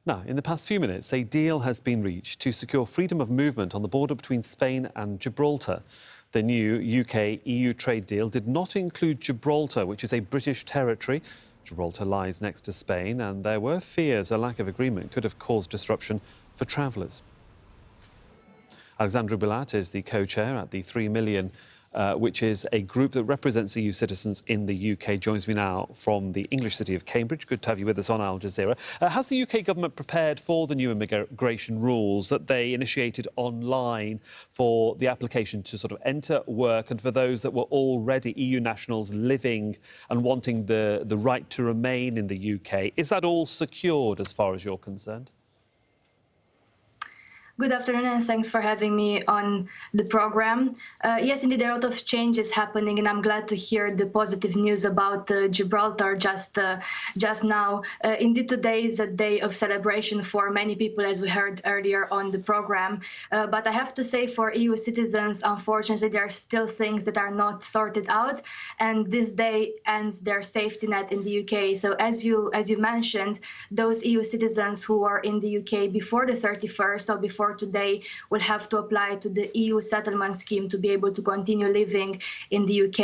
Now, in the past few minutes, a deal has been reached to secure freedom of movement on the border between Spain and Gibraltar. The new UK-EU trade deal did not include Gibraltar, which is a British territory. Gibraltar lies next to Spain, and there were fears a lack of agreement could have caused disruption for travellers. Alexandra Bulat is the co-chair at the 3 Million, which is a group that represents EU citizens in the UK, joins me now from the English city of Cambridge. Good to have you with us on Al Jazeera. Has the UK government prepared for the new immigration rules that they initiated online for the application to sort of enter, work, and for those that were already EU nationals living and wanting the right to remain in the UK? Is that all secured as far as you're concerned? Good afternoon, and thanks for having me on the program. Yes, indeed, there are a lot of changes happening, and I'm glad to hear the positive news about Gibraltar just now. Indeed, today is a day of celebration for many people, as we heard earlier on the program. But I have to say, for EU citizens, unfortunately, there are still things that are not sorted out, and this day ends their safety net in the UK. So, as you mentioned, those EU citizens who are in the UK before the 31st, so before today, will have to apply to the EU settlement scheme to be able to continue living in the UK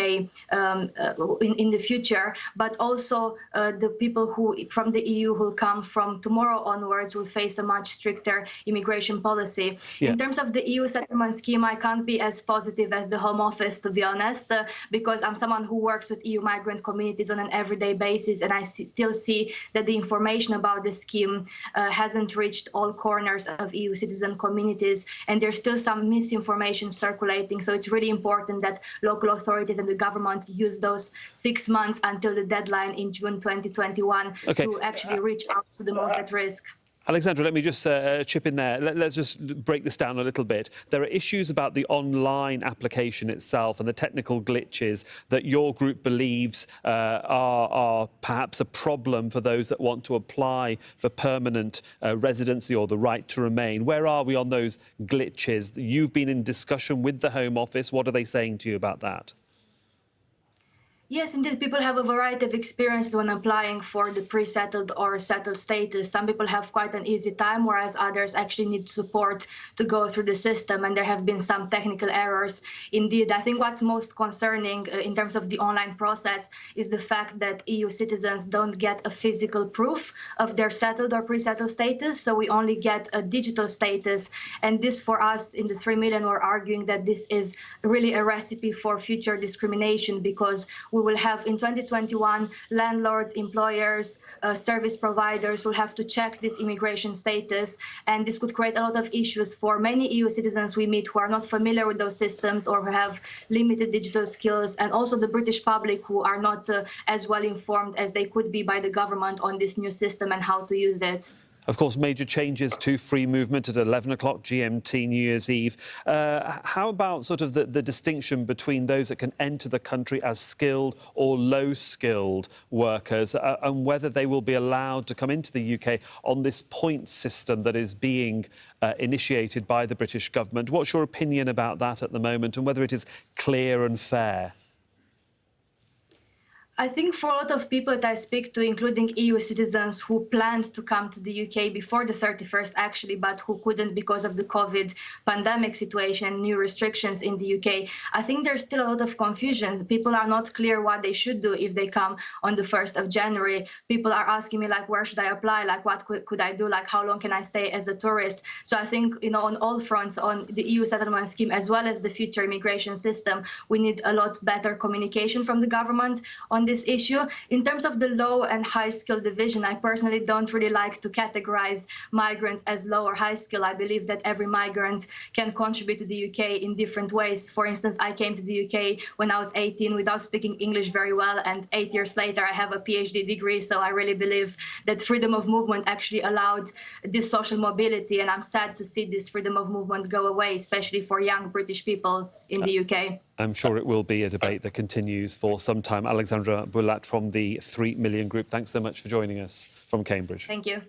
in the future. But also the people who from the EU who come from tomorrow onwards will face a much stricter immigration policy. Yeah. In terms of the EU settlement scheme, I can't be as positive as the Home Office, to be honest, because I'm someone who works with EU migrant communities on an everyday basis, and I still see that the information about the scheme hasn't reached all corners of EU citizen communities, and there's still some misinformation circulating. So it's really important that local authorities and the government use those 6 months until the deadline in June 2021 to actually reach out to the most at risk. Alexandra, let me just chip in there. Let's just break this down a little bit. There are issues about the online application itself and the technical glitches that your group believes are perhaps a problem for those that want to apply for permanent residency or the right to remain. Where are we on those glitches? You've been in discussion with the Home Office. What are they saying to you about that? Yes, indeed, people have a variety of experiences when applying for the pre-settled or settled status. Some people have quite an easy time, whereas others actually need support to go through the system, and there have been some technical errors. Indeed, I think what's most concerning in terms of the online process is the fact that EU citizens don't get a physical proof of their settled or pre-settled status, so we only get a digital status. And this, for us in the 3 Million, we're arguing that this is really a recipe for future discrimination, because we will have in 2021 landlords, employers, service providers will have to check this immigration status, and this could create a lot of issues for many EU citizens we meet who are not familiar with those systems or who have limited digital skills, and also the British public who are not as well informed as they could be by the government on this new system and how to use it. Of course, major changes to free movement at 11 o'clock GMT, New Year's Eve. How about sort of the distinction between those that can enter the country as skilled or low-skilled workers, and whether they will be allowed to come into the UK on this point system that is being initiated by the British government? What's your opinion about that at the moment, and whether it is clear and fair? I think for a lot of people that I speak to, including EU citizens who planned to come to the UK before the 31st, actually, but who couldn't because of the COVID pandemic situation, new restrictions in the UK, I think there's still a lot of confusion. People are not clear what they should do if they come on the 1st of January. People are asking me, like, where should I apply? Like, what could I do? Like, how long can I stay as a tourist? So I think, you know, on all fronts, on the EU settlement scheme, as well as the future immigration system, we need a lot better communication from the government on this issue. In terms of the low and high skill division, I personally don't really like to categorize migrants as low or high skill. I believe that every migrant can contribute to the UK in different ways. For instance, I came to the UK when I was 18 without speaking English very well, and 8 years later I have a PhD degree. So I really believe that freedom of movement actually allowed this social mobility, and I'm sad to see this freedom of movement go away, especially for young British people in the UK. I'm sure it will be a debate that continues for some time. Alexandra Bulat from the 3 Million Group, thanks so much for joining us from Cambridge. Thank you.